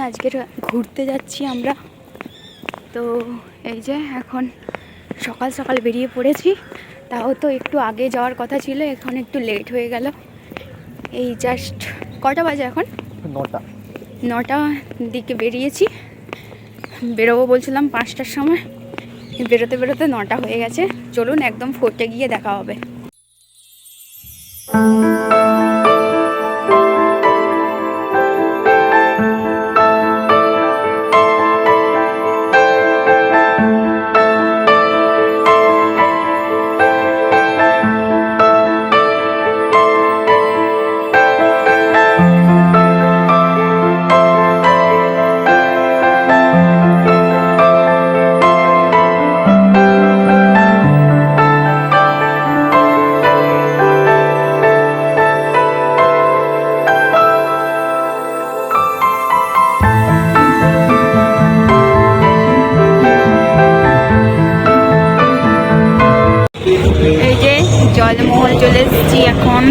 আজকে ঘুরতে যাচ্ছি আমরা। তো এই যে এখন সকাল সকাল বেরিয়ে পড়েছি, তাও তো একটু আগে যাওয়ার কথা ছিল, এখন একটু লেট হয়ে গেল। এই জাস্ট কটা বাজে এখন? 9টা দিকে বেরিয়েছি। বেরোবো বলছিলাম 5টার সময়, বেরোতে বেরোতে 9টা হয়ে গেছে। চলুন একদম ফোর্টে গিয়ে দেখা হবে। এই যে জলমহল চলে এসেছি এখন।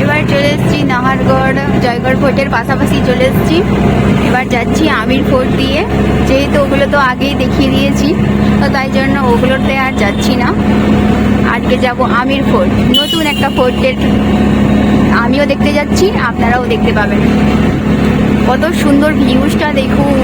এবার চলে এসেছি নাহারগড় জয়গড় ফোর্টের পাশাপাশি চলে এসেছি। এবার যাচ্ছি আমির ফোর্ট দিয়ে, যেহেতু ওগুলো তো আগেই দেখিয়ে দিয়েছি, তো তাই জন্য ওগুলোতে আর যাচ্ছি না। আজকে যাব আমির ফোর্ট, নতুন একটা ফোর্টের আমিও দেখতে যাচ্ছি, আপনারাও দেখতে পাবেন। কত সুন্দর ভিউজটা দেখুন।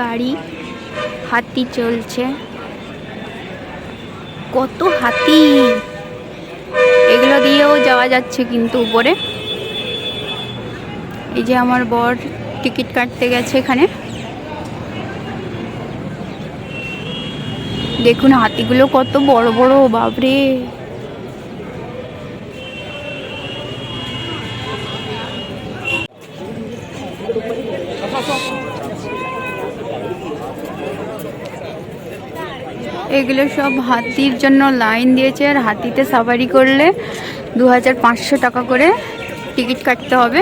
গাড়ি, হাতি চলছে, কত হাতি। এগুলো দিয়েও যাওয়া যাচ্ছে কিন্তু উপরে। এই যে আমার বর টিকিট কাটতে গেছে এখানে। দেখুন হাতিগুলো কত বড় বড়, বাপরে। এগুলো সব হাতির জন্য লাইন দিয়েছে, আর হাতিতে সাফারি করলে 2500 টাকা করে টিকিট কাটতে হবে।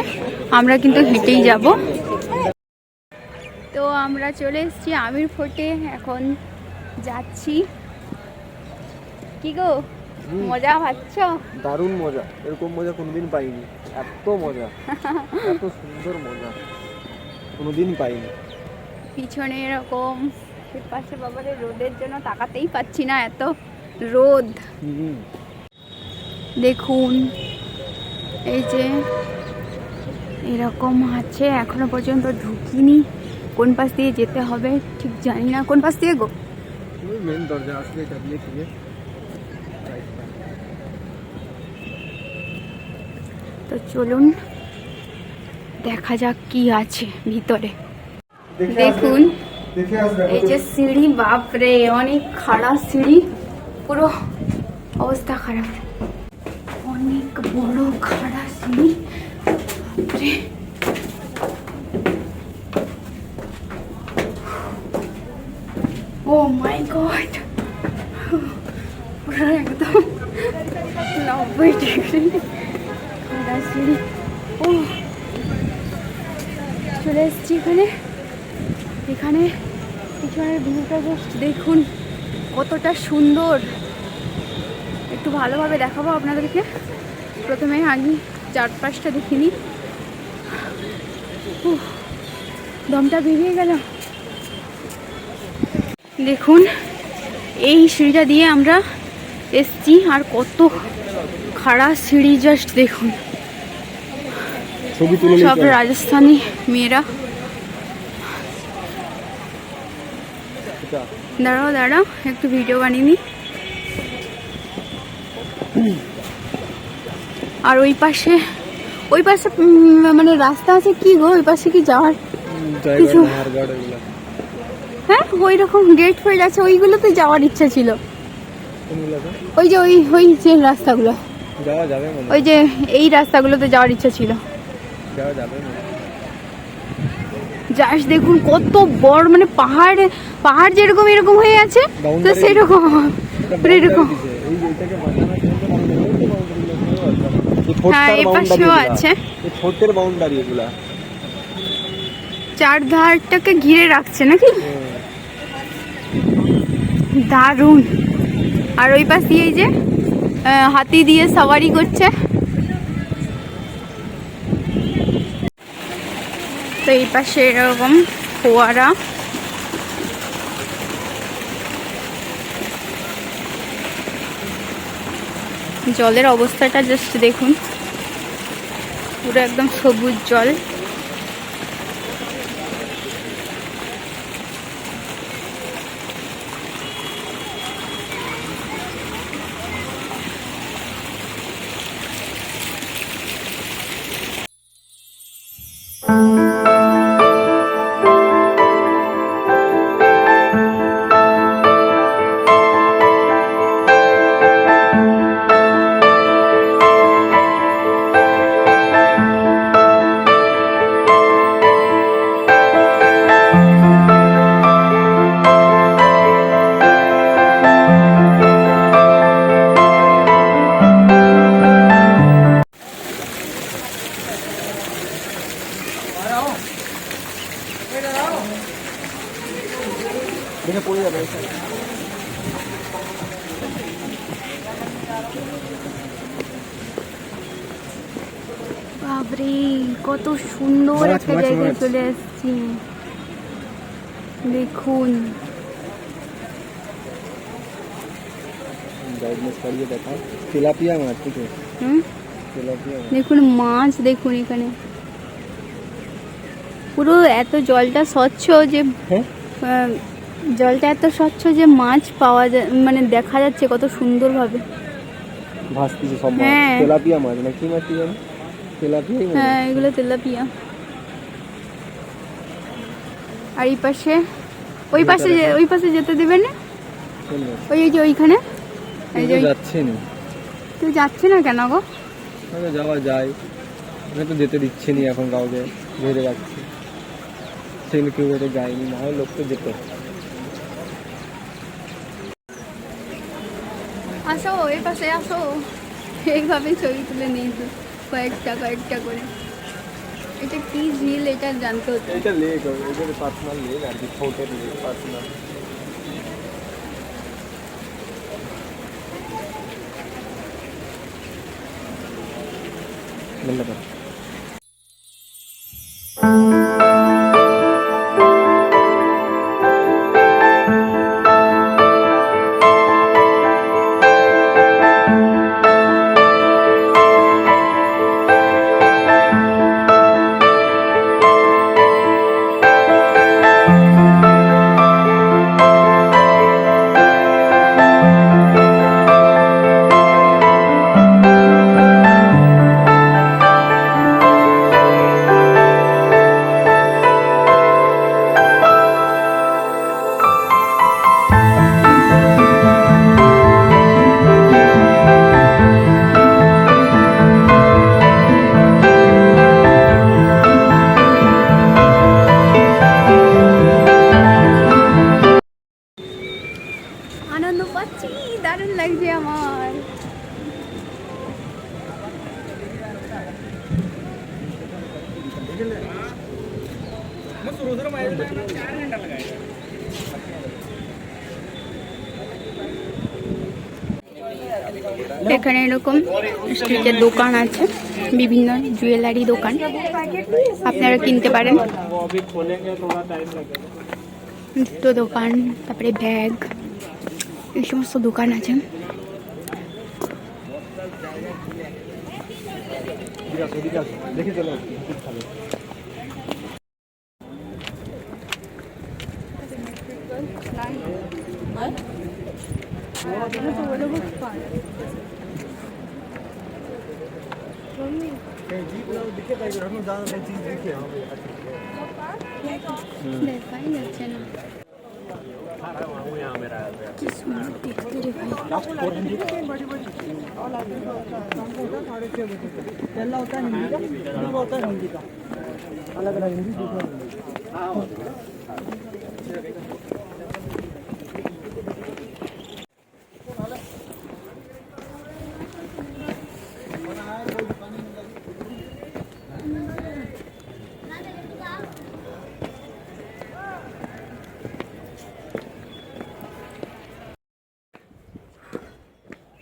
আমরা কিন্তু হেঁটেই যাব। তো আমরা চলে এসেছি আমির ফোর্টে, এখন যাচ্ছি। কি গো, মজা পাচ্ছ? দারুণ মজা, এরকম মজা কোনোদিন পাইনি। এত মজা, এত সুন্দর মজা, কোনোদিনই পাইনি। পিছনে এরকম, পাশে বাবারে রোদের জন্য তাকাতেই পাচ্ছি না, এত রোদ। দেখুন এই যে এরকম আছে, এখনো পর্যন্ত ঢুকিনি। কোন পাশ দিয়ে যেতে হবে ঠিক জানি না। কোন পাশ দিয়ে গো? মেন দরজা আসবে এটা দিয়ে থেকে। তো চলুন দেখা যাক কি আছে ভিতরে। দেখুন এই যে সিঁড়ি, বাপরে অনেক খাড়া সিঁড়ি, পুরো অবস্থা খারাপ, অনেক বড় খাড়া সিঁড়ি। বাপরে ও মাই গড, পুরো একদম 90 ডিগ্রি খাড়া সিঁড়ি। ও চলে এসছি এখানে। এখানে পিছনের ভিউটা জাস্ট দেখুন কতটা সুন্দর। একটু ভালোভাবে দেখাবো আপনাদেরকে। প্রথমে আগে চারপাশটা দেখিনি, দমটা বেরিয়ে গেল। দেখুন এই সিঁড়িটা দিয়ে আমরা এসছি, আর কত খাড়া সিঁড়ি জাস্ট দেখুন। সব রাজস্থানী মেয়েরা। দাঁড়াও দাঁড়াও একটু ভিডিও বানিয়ে নি। আর ওই পাশে মানে রাস্তা আছে কি গো, ওই পাশে কি যাওয়ার কিছু? হ্যাঁ ওই রকম গেট ফেট আছে, ওইগুলোতে যাওয়ার ইচ্ছা ছিল। ওই যে ওই যে রাস্তাগুলো, ওই যে এই রাস্তাগুলোতে যাওয়ার ইচ্ছা ছিল। জাস্ট দেখুন কত বড়, মানে পাহাড় যেরকম এরকম হয়ে আছে, তো সেরকম এরকম। হ্যাঁ এ পাশেও আছে, চারধারটাকে ঘিরে রাখছে নাকি, দারুণ। আর ওই পাশ দিয়ে এই যে হাতি দিয়ে সাওয়ারি করছে। তো এই পাশে এরকম ফোয়ারা, জলের অবস্থাটা জাস্ট দেখুন, পুরো একদম সবুজ জল। বাপরে কত সুন্দর একটা জায়গায় চলে এসেছি, দেখুন। দেখুন মাছ, দেখুন এখানে পুরো এত জলটা স্বচ্ছ যে, জলটা এত স্বচ্ছ যে মাছ পাওয়া যায়, মানে দেখা যাচ্ছে কত সুন্দর ভাবে। হ্যাঁ হ্যাঁ এগুলো তেলাপিয়া। আর এই পাশে ওই পাশে যেতে দেবেন না, ওই যে ওইখানে তুই যাচ্ছে না কেন গো? যাওয়া যায়, তো যেতে দিচ্ছে নি এখন কাউকে, ঘেরে রাখছে, সেগুলো কেউ যেতে যায়নি, না হয় লোক তো যেত। আসো এই পাশে আসো, এইভাবে ছবি তুলে নিয়েছো কয়েকটা করে। এটা কি ঝিল এটা জানতে হতো। এটা লেক, এটা পার্সোনাল লেক আর কি, ছোটের লেক পার্সোনাল। ধন্যবাদ। এখানে এরকম স্ট্রিটের দোকান আছে, বিভিন্ন জুয়েলারি দোকান, আপনারা কিনতে পারেন। জুতো দোকান, তারপরে ব্যাগ, এই সমস্ত দোকান আছে। দেখাই যাচ্ছে না, কি সুন্দর দেখতে রে ভাই।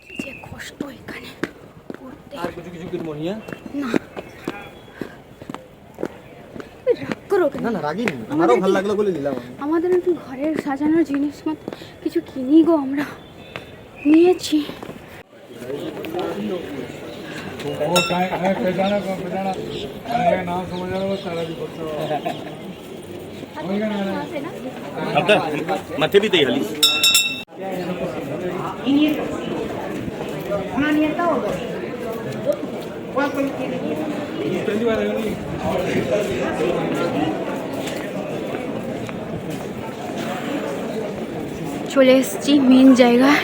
কি যে কষ্ট এখানে পড়তে। আর কিছু কিছু কিনবো নিয়ে না রাগ করো কেন? না না রাগিনি, আমারও ভালো লাগলো বলে দিলাম আমি। আমাদের একটু ঘরের সাজানোর জিনিস মতো কিছু কিনি গো, আমরা নিয়েছি। मथे भी तई हली চলে এসেছি মেন জায়গায়।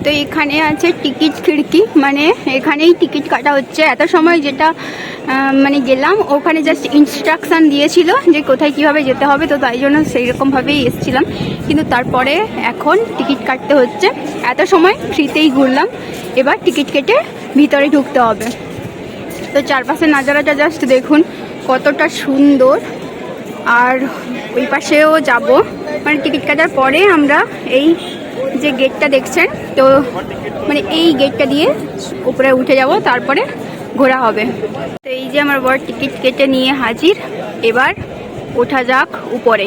তো এখানে আছে টিকিট খিড়কি, মানে এখানেই টিকিট কাটা হচ্ছে। এত সময় যেটা মানে গেলাম, ওখানে জাস্ট ইনস্ট্রাকশান দিয়েছিল যে কোথায় কিভাবে যেতে হবে, তো তাই জন্য সেই রকমভাবেই এসেছিলাম। কিন্তু তারপরে এখন টিকিট কাটতে হচ্ছে। এত সময় ফ্রিতেই ঘুরলাম, এবার টিকিট কেটে ভিতরে ঢুকতে হবে। তো চারপাশের নাজারাটা জাস্ট দেখুন কতটা সুন্দর। আর ওই পাশেও যাব, মানে টিকিট কাটার পরে আমরা এই যে গেটটা দেখছেন, তো মানে এই গেটটা দিয়ে উপরে উঠে যাব, তারপরে ঘোরা হবে। তো এই যে আমার বড় টিকিট কেটে নিয়ে হাজির, এবার ওঠা যাক উপরে।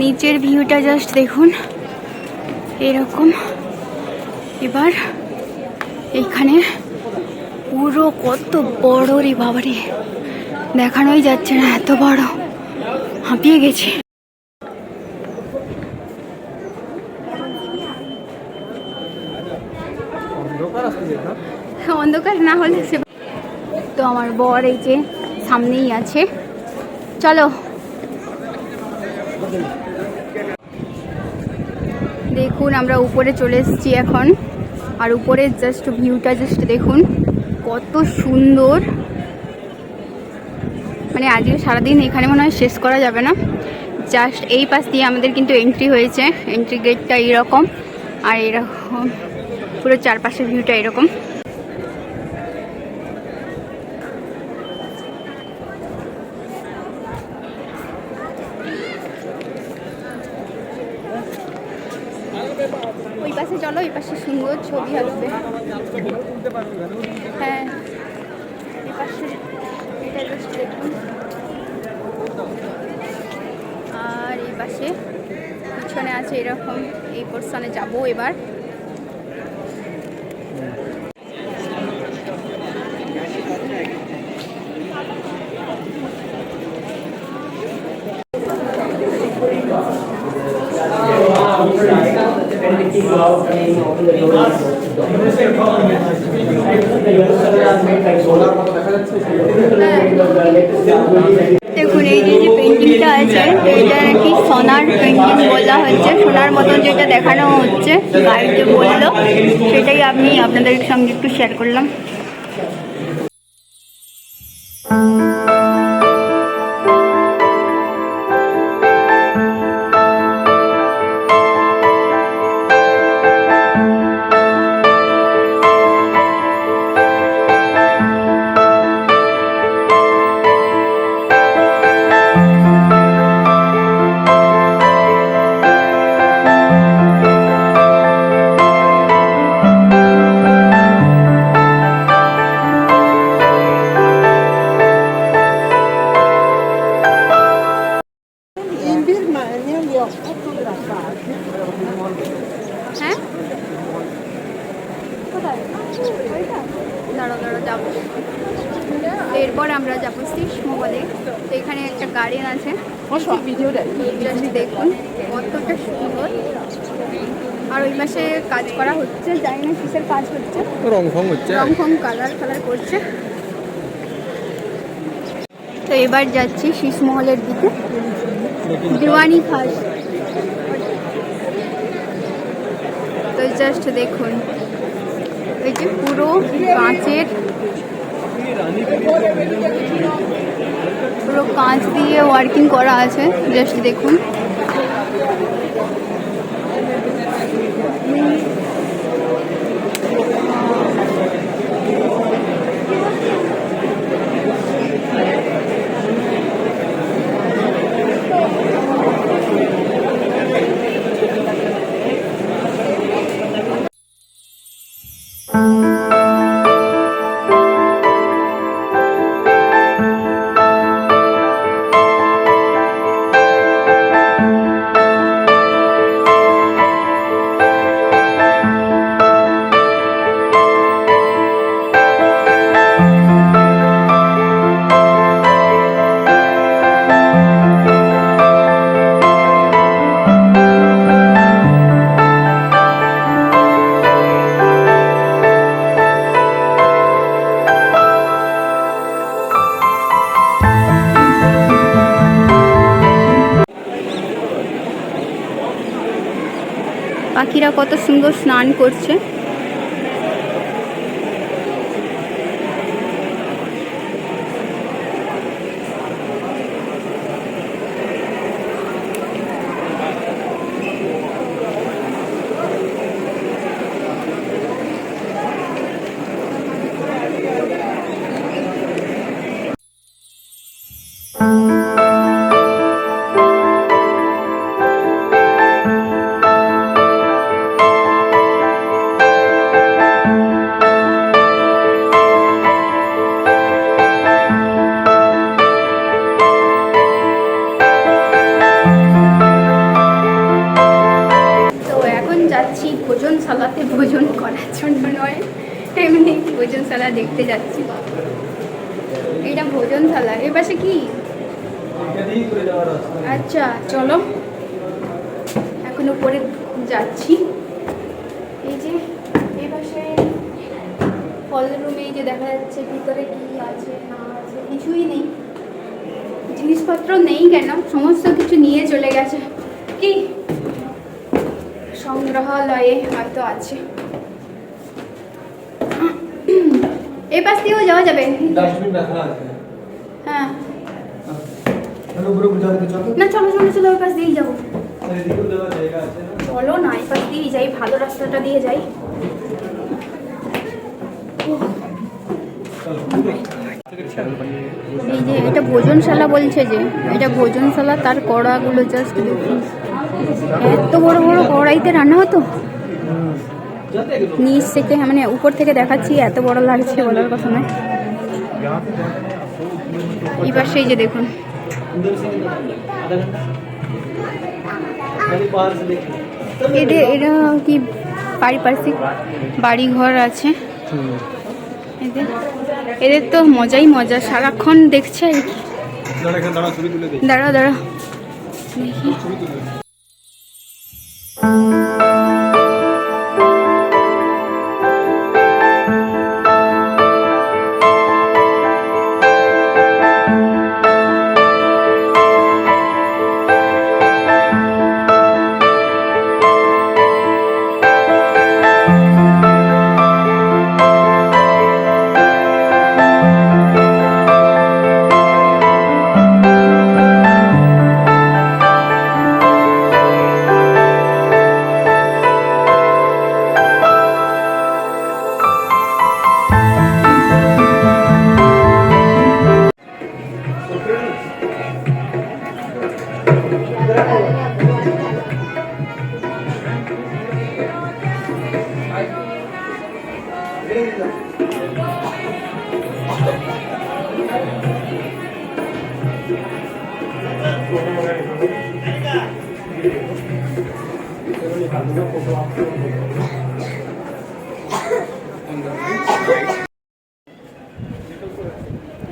নিচের ভিউটা জাস্ট দেখুন এরকম। এবার এখানে পুরো কত বড় রে বাবারে, দেখানোই যাচ্ছে না, এত বড়, হাঁপিয়ে গেছে। অন্ধকার না হলে সে তো আমার বর এই যে সামনেই আছে, চলো। দেখুন আমরা উপরে চলে এসেছি এখন, আর উপরে জাস্ট ভিউটা জাস্ট দেখুন কত সুন্দর। মানে আজকে সারাদিন এখানে মনে হয় শেষ করা যাবে না, জাস্ট এই পাশ দিয়ে আমাদের কিন্তু এন্ট্রি হয়েছে। এন্ট্রি গেটটা এইরকম, আর এরকম পুরো চারপাশের ভিউটা এরকম। ওই পাশে চলো, ওই পাশে সুন্দর ছবি আসবে। হ্যাঁ, এই পাশে এটা জাস্ট দেখুন। আর এই পাশে পিছনে আছে এরকম। এই পোর্শনে যাবো এবার। দেখুন এই যে পেন্টিংটা আছে, এটা নাকি সোনার পেন্টিং বলা হচ্ছে। সোনার মতন যেটা দেখানো হচ্ছে গাইডে বললো, সেটাই আমি আপনাদের সঙ্গে একটু শেয়ার করলাম। In Birmania li ho fotografati. হ্যাঁ, কোথায়? দাঁড়ো দাঁড়ো যাবো। এরপর আমরা যাবো শীষমহলে। তো এখানে একটা গার্ডেন আছে, জাস্ট দেখুন কতটা সুন্দর। আর ওই মাসে কাজ করা হচ্ছে, জানি না কিসের কাজ হচ্ছে, রং ফং হচ্ছে। রং ফং কালার করছে। তো এবার যাচ্ছি শীষমহলের দিকে। দিওয়ানি খাস। তো জাস্ট দেখুন, এই যে পুরো কাঁচের, পুরো কাঁচ দিয়ে ওয়ার্কিং করা আছে, জাস্ট দেখুন। পাখিরা কত সুন্দর স্নান করছে। ভোজনশালাতে ভোজন করার জন্য নয়, এমনি ভোজনশালা দেখতে যাচ্ছি। এটা ভোজনশালা। এর পাশে কি? আচ্ছা চলো, এখন উপরে যাচ্ছি। এই যে এই পাশে হল রুমে এই যে দেখা যাচ্ছে ভিতরে কি আছে না আছে কিছুই নেই, জিনিসপত্র নেই কেন, সমস্ত কিছু নিয়ে চলে গেছে। কি সংগ্রহালয়ে হয়তো আছে। এই পাশ দিয়েও যাওয়া যাবে। ডাস্টবিন রাখা আছে। হ্যাঁ না চলো চলো চলো ওই পাশ দিয়েই যাবো। চলো না এই পাশ দিয়েই যাই, ভালো রাস্তাটা দিয়ে যাই। এই যে এটা ভোজনশালা বলছে, যে এটা ভোজনশালা, তার কড়াগুলো জাস্ট দেখুন, এত বড় বড় কড়াইতে রান্না হতো। নিচ থেকে মানে উপর থেকে দেখাচ্ছি, এত বড় লাগছে বলার কথা নয়। এবার সেই যে দেখুন, এটা এটা কি পারিপার্শ্বিক বাড়ি ঘর আছে এদের তো মজাই মজা, সারাক্ষণ দেখছে আর কি। দাঁড়াও দাঁড়াও দেখি।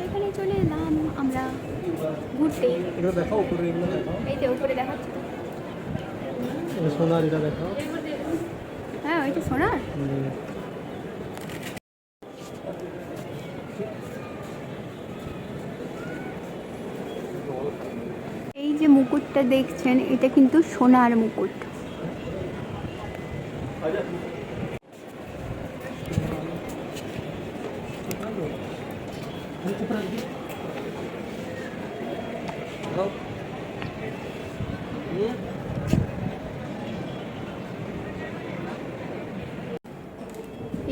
এখানে চলে এলাম আমরা ঘুরতে। এই যে উপরে দেখাচ্ছি, সোনার এটা দেখাও। হ্যাঁ ওইটা সোনার। এই যে মুকুটটা দেখছেন, এটা কিন্তু সোনার মুকুট।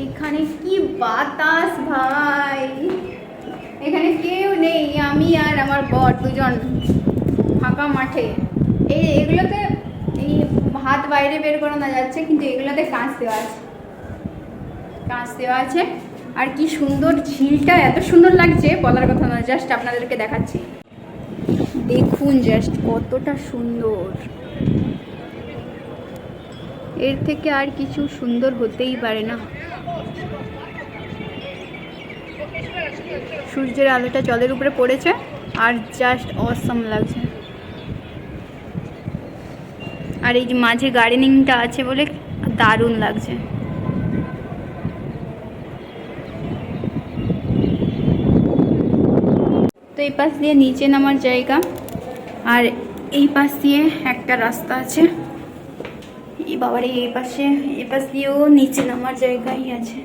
এখানে কি বাতাস ভাই, এখানে কেউ নেই, আমি আর আমার বর দুজন ফাঁকা মাঠে। এগুলোতে এই হাত বাইরে বের করানো যাচ্ছে, কিন্তু এগুলোতে কাঁচ দেওয়া আছে, কাঁচ দেওয়া আছে। আর কি সুন্দর ঝিলটা, এত সুন্দর লাগছে বলার কথা নয়, জাস্ট আপনাদেরকে দেখাচ্ছি। দেখুন জাস্ট কতটা সুন্দর, এর থেকে আর কিছু সুন্দর হতেই পারে না। সূর্যের আলোটা জলের উপরে পড়েছে আর জাস্ট অসাম লাগছে। আর এই যে মাঝে গার্ডেনিংটা আছে বলে দারুণ লাগছে। তো এই পাশ দিয়ে নিচে নামার জায়গা, আর এই পাশ দিয়ে একটা রাস্তা আছে। এই বাবারে এই পাশ দিয়েও নিচে নামার জায়গাই আছে।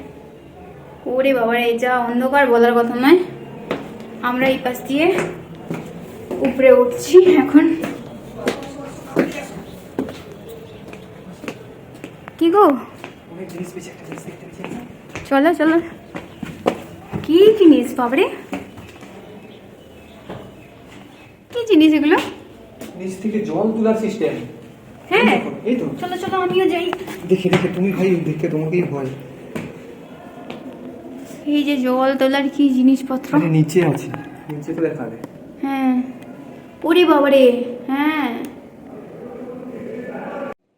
ওরে বাবারে এই যা অন্ধকার বলার কথা নয়। আমরা এই পাশ দিয়ে উপরে উঠছি এখন। কি গো, চলো চলো। কি জিনিস বাবারে, কি জিনিস এগুলো? নিচ থেকে জল তোলার সিস্টেম। হ্যাঁ এই তো, চলো চলো আমিও যাই। দেখে দেখে তুমি ভাই, দেখে তোমাকেই ভয়। এই যে জল তোলার কি জিনিসপত্র নিচে আছে, নিচে তো দেখা যায়। হ্যাঁ ওরে বাবারে, হ্যাঁ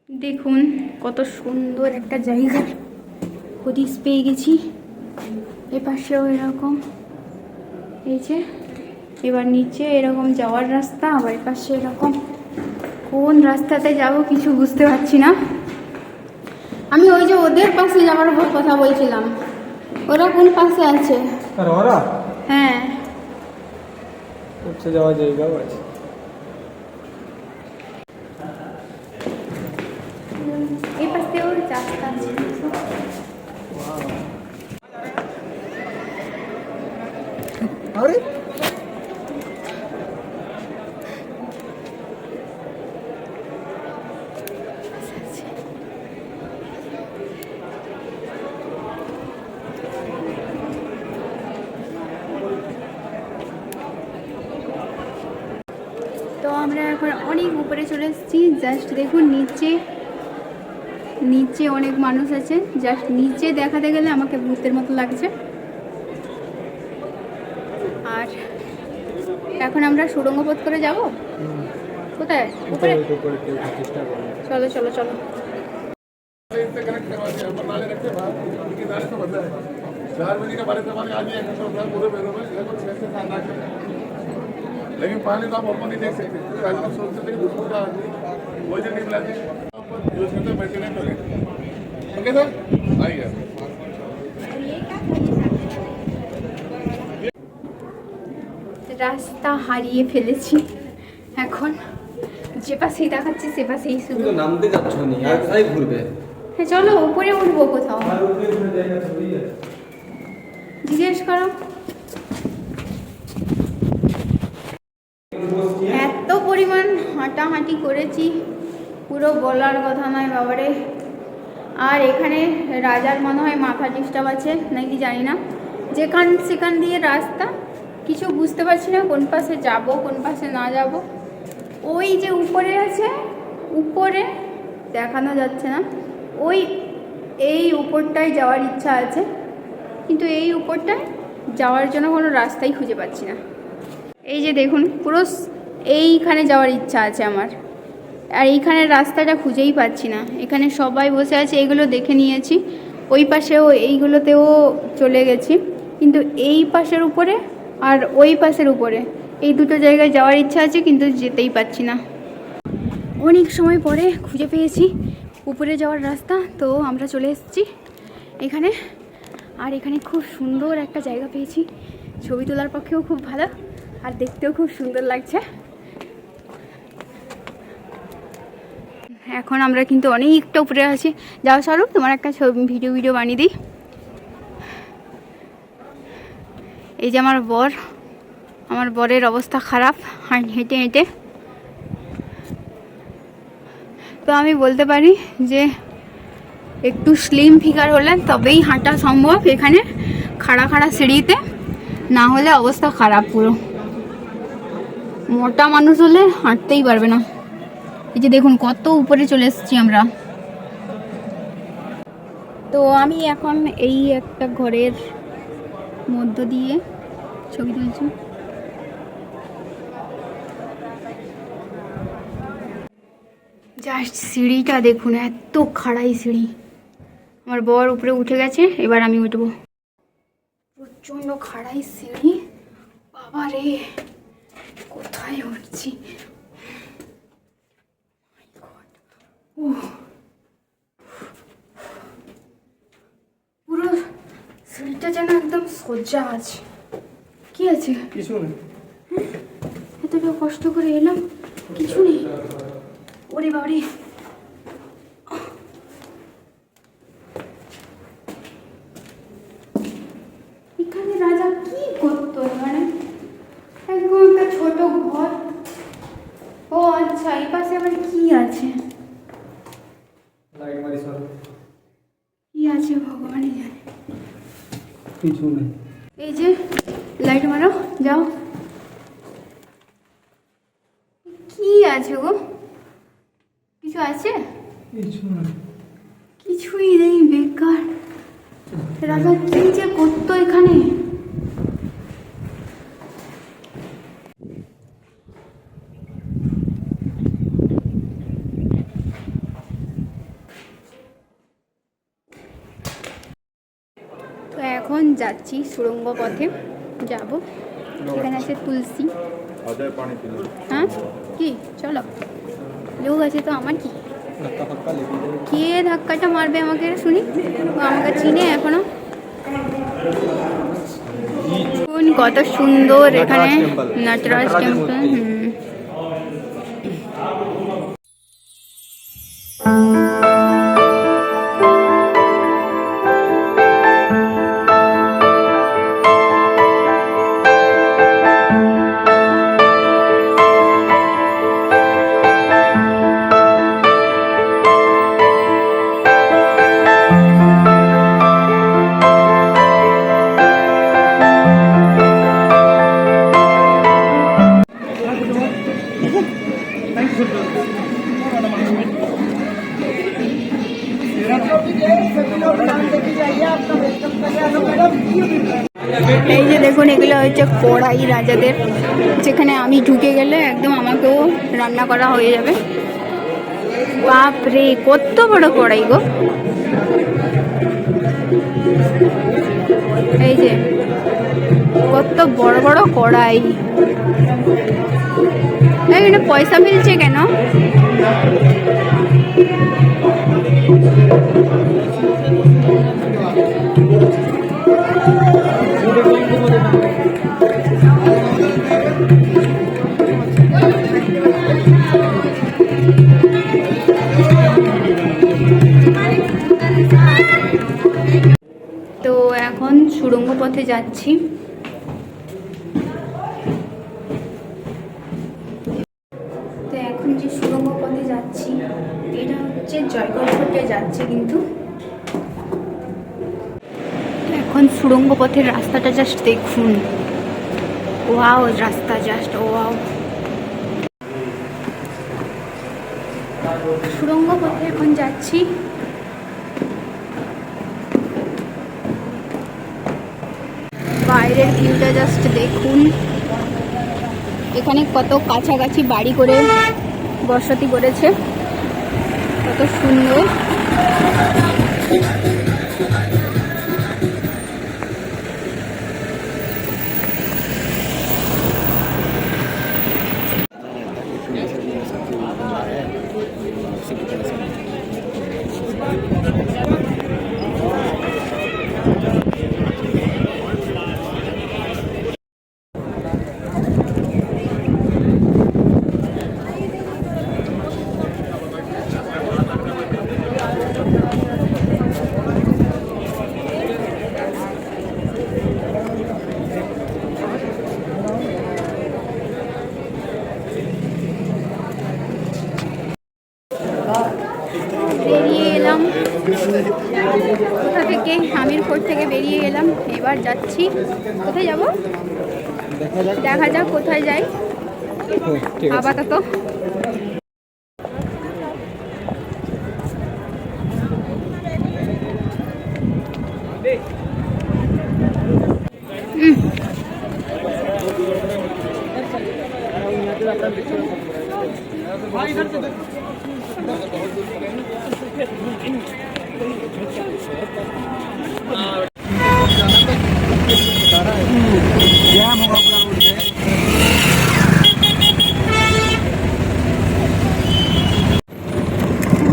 দেখুন কত সুন্দর একটা জায়গা, হদিস পেয়ে গেছি। এপাশেও এরকম, এই যে এবার নিচে এরকম যাওয়ার রাস্তা, আবার এপাশে এরকম। কোন রাস্তাতে যাব কিছু বুঝতে পারছি না। আমি ওই যে ওদের পাশে যাওয়ার কথা বলছিলাম, ওরা কোন পাশে আছে? আর ওরা হ্যাঁ উঠে যাওয়া জায়গাও আছে। এই পাশ থেকেও রাস্তা আছে। আরে অনেক উপরে চলে এসেছি। জাস্ট দেখুন নিচে নিচে অনেক মানুষ আছে। জাস্ট নিচে দেখাতে গেলে আমাকে ভূতের মতো লাগছে। আর এখন আমরা সুড়ঙ্গ পথ করে যাব। কোথায়? উপরে। চলো চলো চলো। लेकिन पानी तो आप ओपन नहीं देख सकते आप सोचते थे दूसरों का वही जो नहीं मिला यूज करते मेंटेनेंस करें ओके सर आइए রাস্তা হারিয়ে ফেলেছি। এখন যে পাশেই দেখাচ্ছে সে পাশেই শুধু নামতে যাচ্ছ নি আর কোথায় ঘুরবে? হ্যাঁ চলো উপরে উঠবো কোথাও। জিজ্ঞেস করো। এত পরিমাণ হাঁটাহাঁটি করেছি পুরো বলার কথা নয় বাবারে। আর এখানে রাজার মনে হয় মাথা ডিস্টার্ব আছে নাকি জানি না, যেখান সেখান দিয়ে রাস্তা কিছু বুঝতে পারছি না কোন পাশে যাব কোন পাশে না যাব। ওই যে উপরে আছে, উপরে দেখানো যাচ্ছে না, ওই এই উপরটায় যাওয়ার ইচ্ছা আছে, কিন্তু এই উপরটায় যাওয়ার জন্য কোনো রাস্তাই খুঁজে পাচ্ছি না। এই যে দেখুন পুরো এইখানে যাওয়ার ইচ্ছা আছে আমার, আর এইখানের রাস্তাটা খুঁজেই পাচ্ছি না। এখানে সবাই বসে আছে, এইগুলো দেখে নিয়েছি, ওই পাশেও এইগুলোতেও চলে গেছি, কিন্তু এই পাশের উপরে আর ওই পাশের উপরে এই দুটো জায়গায় যাওয়ার ইচ্ছা আছে, কিন্তু যেতেই পাচ্ছি না। অনেক সময় পরে খুঁজে পেয়েছি উপরে যাওয়ার রাস্তা। তো আমরা চলে এসেছি এখানে, আর এখানে খুব সুন্দর একটা জায়গা পেয়েছি, ছবি তোলার পক্ষেও খুব ভালো আর দেখতেও খুব সুন্দর লাগছে। এখন আমরা কিন্তু অনেকটা উপরে আছি। যাও স্বরূপ তোমার একটা ভিডিও বানিয়ে দিই। এই যে আমার বরের অবস্থা খারাপ হেঁটে হেঁটে। তো আমি বলতে পারি যে একটু স্লিম ফিগার হলে তবেই হাঁটা সম্ভব এখানে খাড়া খাড়া সিঁড়িতে, না হলে অবস্থা খারাপ পুরো। মোটা মানুষ হলে হাঁটতেই পারবে না। এই যে দেখুন কত উপরে চলে এসেছি আমরা। তো আমি এখন এই একটা ঘরের মধ্য দিয়ে ছবি তুলছি। জাস্ট সিঁড়িটা দেখুন, এত খাড়াই সিঁড়ি। আমার বর উপরে উঠে গেছে, এবার আমি উঠবো। প্রচণ্ড খাড়াই সিঁড়ি, বাবা রে কোথায় উঠছি। পুরো সিঁড়িটা যেন একদম সোজা আছে। কি আছে? কিছু নেই। এতটা কষ্ট করে এলাম, কিছু নেই। ওরে বাবারে, এখানে রাজা কি করতো? এখানে একদম একটা ছোট ঘর। ও আচ্ছা, এই পাশে আবার কি আছে? লাইট মারি সর। কি আছে ভগবানই জানে। কিছু নেই। এই যে লাইট মারো, যাও। কি আছে গো? কিছু আছে? কিছু নেই। কিছুই নেই, বেকার। রাজা কি যে করতো এখানে। তো এখন যাচ্ছি সুড়ঙ্গ পথে যাব। এখানে আছে তুলসী। হ্যাঁ কি চলো, লোক আছে তো আমার কি, কে ধাক্কাটা মারবে আমাকে শুনি? ও আমাকে চিনে এখনো। কত সুন্দর এখানে নটরাজ টেম্পল। এই যে দেখুন, এগুলো হচ্ছে কড়াই রাজাদের, যেখানে আমি ঢুকে গেলে একদম আমাকেও রান্না করা হয়ে যাবে। বাপ রে, কত বড় কড়াই গো! এই যে কত বড় বড় কড়াই। এটা পয়সা ফেলছে কেন? তো এখন সুড়ঙ্গ পথে যাচ্ছি। তো এখন যে সুড়ঙ্গ পথে যাচ্ছি, এটা হচ্ছে জয়গড় ফোর্টে যাচ্ছে। কিন্তু এখন সুড়ঙ্গ পথের রাস্তাটা জাস্ট দেখুন। ওয়াও, রাস্তা জাস্ট ওয়াও। সুড়ঙ্গ পথে এখন যাচ্ছি। বাইরের ভিউটা জাস্ট দেখুন। এখানে কত কাছাকাছি বাড়ি করে বসতি করেছে, কত সুন্দর। বেরিয়ে এলাম কোথা থেকে, আমির ফোর্ট থেকে বেরিয়ে এলাম। এবার যাচ্ছি, কোথায় যাব দেখা যাক কোথায় যাই। আপাতত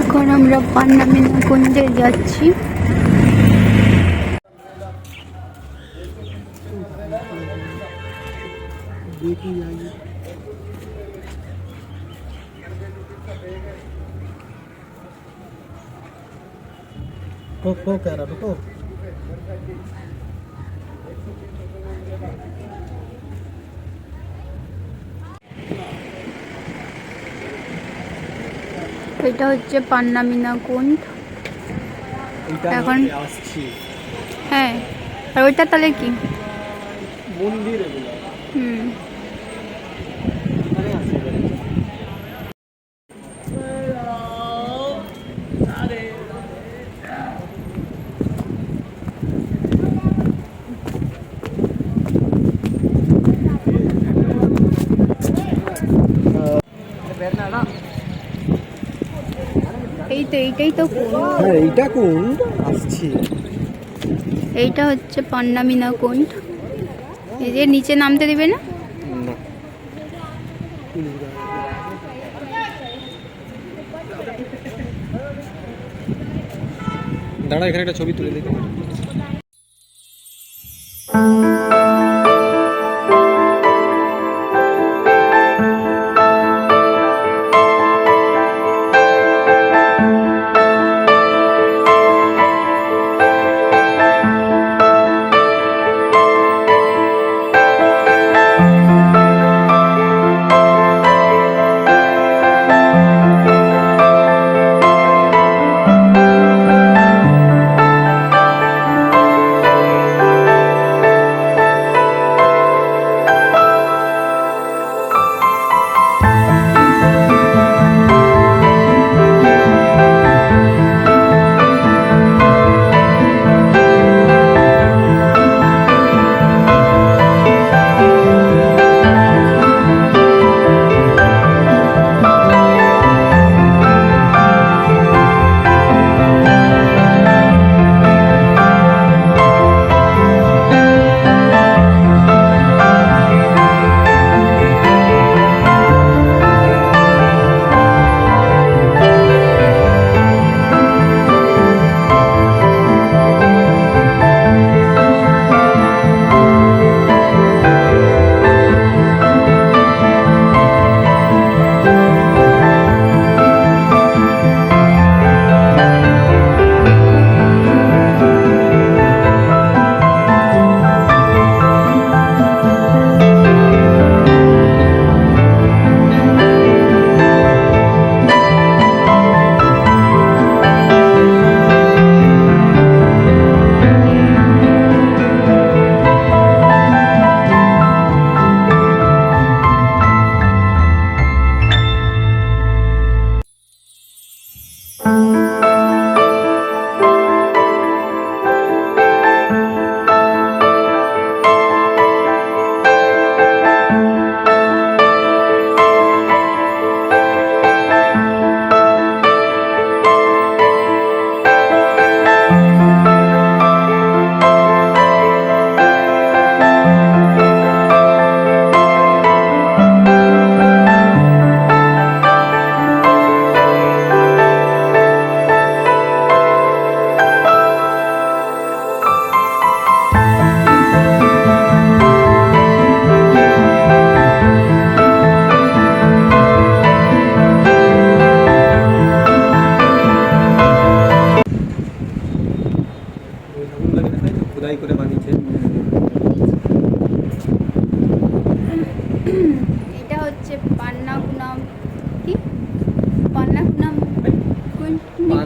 এখন আমরা পান্নামিনা কুণ্ডে যাচ্ছি। कह रहा रुको। এটা হচ্ছে পান্নামিনা কুণ্ড। এখন হ্যাঁ, আর ওইটা তাহলে কি মন্দির? হুম, এই তো এইটাই তো কুণ্ড। হ্যাঁ, এইটা কুণ্ড আসছি। এইটা হচ্ছে পান্নামিনা কুণ্ড। এই যে নিচে নামতে দেবে না? দাঁড়া, এখানে একটা ছবি তুলে দেখি।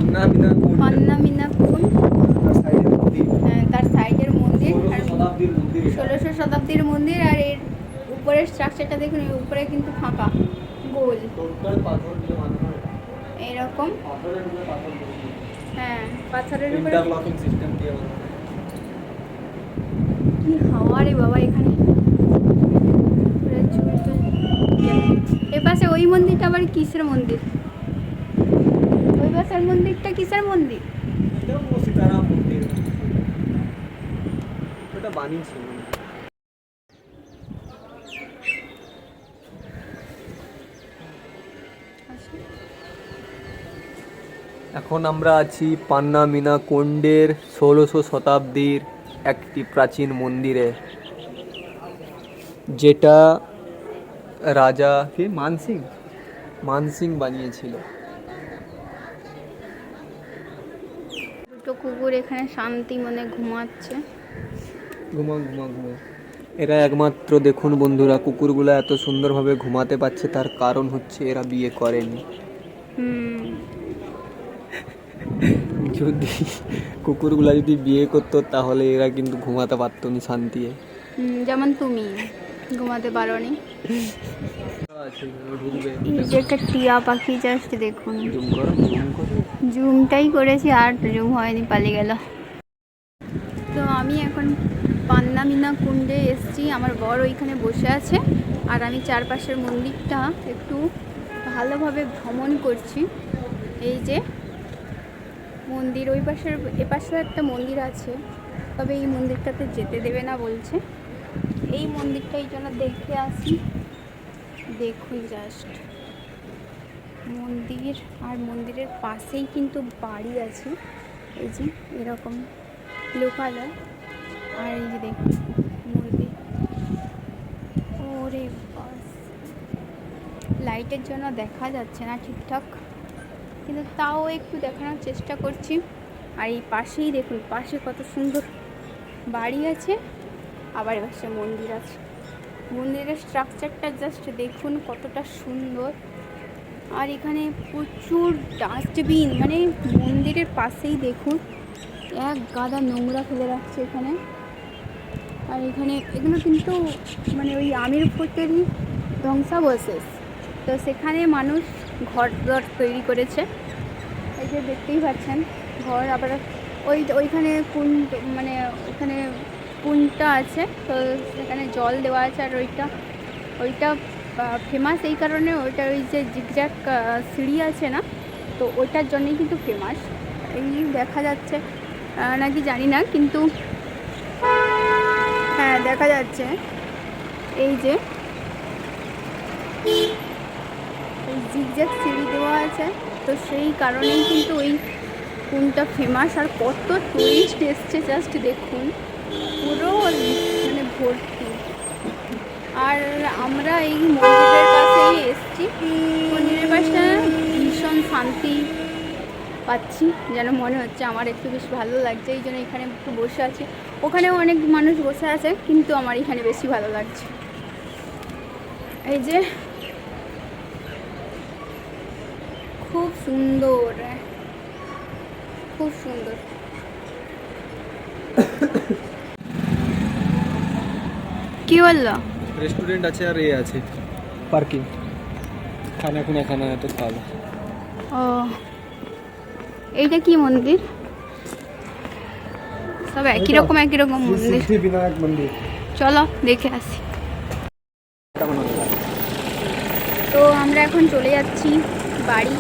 পান্না মিনা কোন্ড, পান্না মিনা কুন্ড, তার সাইডে মন্দির, তার সাইডের মন্দির, 16 শতাব্দীর মন্দির এটা। 16শো শতাব্দীর মন্দির। আর এর উপরের স্ট্রাকচারটা দেখুন, এর উপরে কিন্তু ফাঁকা গোল টোটাল পাথর দিয়ে বানানো এটা। এরকম। পাথরের উপরে পাথর বসিয়ে, হ্যাঁ, পাথরের উপরে। ইন্টারলকিং সিস্টেম দিয়ে বানানো। কি হাওয়া রে বাবা এখানে। পুরো চুল টুল। এ পাশে ওই মন্দিরটা আবার কিসের মন্দির? ওই পাশের মন্দিরটা কিসের মন্দির? এটা সীতারাম মন্দির, ওটা বানিয়েছে মন্দির। এখন আমরা আছি পান্না মিনা কোন্ডের 1600 শতাব্দীর একটি প্রাচীন মন্দিরে, যেটা রাজা কে মানসিং বানিয়েছিল। দুটো কুকুর এখানে শান্তি মনে ঘুমাচ্ছে। ঘুমা। এরা একমাত্র, দেখুন বন্ধুরা, কুকুরগুলো এত সুন্দরভাবে ঘুমাতে পারছে তার কারণ হচ্ছে এরা বিয়ে করেনি। যদি কুকুরগুলা যদি বিয়ে করতো তাহলে এরা কিন্তু ঘুমাতে পারতো না শান্তি। যেমন তুমি ঘুমাতে পারোনি। এই যে একটা টিয়া পাখি, জাস্ট দেখুন। জুমটাই করেছি আর জুম হয়নি, পালিয়ে গেল। তো আমি এখন পান্না মিনা কুণ্ডে এসেছি, আমার বর ওইখানে বসে আছে আর আমি চারপাশের মন্দিরটা একটু ভালোভাবে ভ্রমণ করছি। এই যে মন্দির, ওই পাশের এপাশেও একটা মন্দির আছে, তবে এই মন্দিরটাতে যেতে দেবে না বলছে। এই মন্দিরটা এই জন্য দেখে আসি। দেখুন জাস্ট মন্দির, আর মন্দিরের পাশেই কিন্তু বাড়ি আছে, এই যে এরকম লোকালয়। আর এই যে দেখুন মন্দির, ওরে বাস, লাইটের জন্য দেখা যাচ্ছে না ঠিকঠাক, কিন্তু তাও একটু দেখানোর চেষ্টা করছি। আর এই পাশেই দেখুন, পাশে কত সুন্দর বাড়ি আছে, আবার পাশে মন্দির আছে। মন্দিরের স্ট্রাকচারটা জাস্ট দেখুন কতটা সুন্দর। আর এখানে প্রচুর ডাস্টবিন, মানে মন্দিরের পাশেই দেখুন এক গাদা নোংরা ফেলে রাখছে এখানে। আর এখানে এগুলো কিন্তু মানে ওই আমির ফোর্টেরই ধ্বংসাবশেষ, তো সেখানে মানুষ ঘর দর তৈরি করেছে। এই যে দেখতেই পাচ্ছেন ঘর। আবার ওইখানে কুণ্ড, মানে ওখানে কুণ্ডটা আছে, তো সেখানে জল দেওয়া আছে। আর ওইটা ফেমাস এই কারণে, ওইটা ওই যে জিগজ্যাগ সিঁড়ি আছে না, তো ওইটার জন্যই কিন্তু ফেমাস। এই দেখা যাচ্ছে নাকি জানি না, কিন্তু হ্যাঁ দেখা যাচ্ছে এই যে জিগজ্যাগ সিঁড়ি দেওয়া আছে, তো সেই কারণেই কিন্তু ওই কুণ্ডটা ফেমাস। আর কত টুরিস্ট এসছে জাস্ট দেখুন, পুরো মানে ভর্তি। আর আমরা এই মন্দিরের কাছেই এসছি, মন্দিরের পাশটা ভীষণ শান্তি পাচ্ছি, যেন মনে হচ্ছে আমার একটু বেশ ভালো লাগছে, এই জন্য এখানে একটু বসে আছি। ওখানেও অনেক মানুষ বসে আছে, কিন্তু আমার এখানে বেশি ভালো লাগছে। এই যে খুব সুন্দর, খুব সুন্দর। কি বললো? রেস্টুরেন্ট আছে আর এ আছে পার্কিং, খানা খানা তো খাওয়া। ও, এইটা কি মন্দির? সব একই রকম মন্দির। সিদ্ধিবিনায়ক মন্দির, চলো দেখে আসি। তো আমরা এখন চলে যাচ্ছি বাড়ি।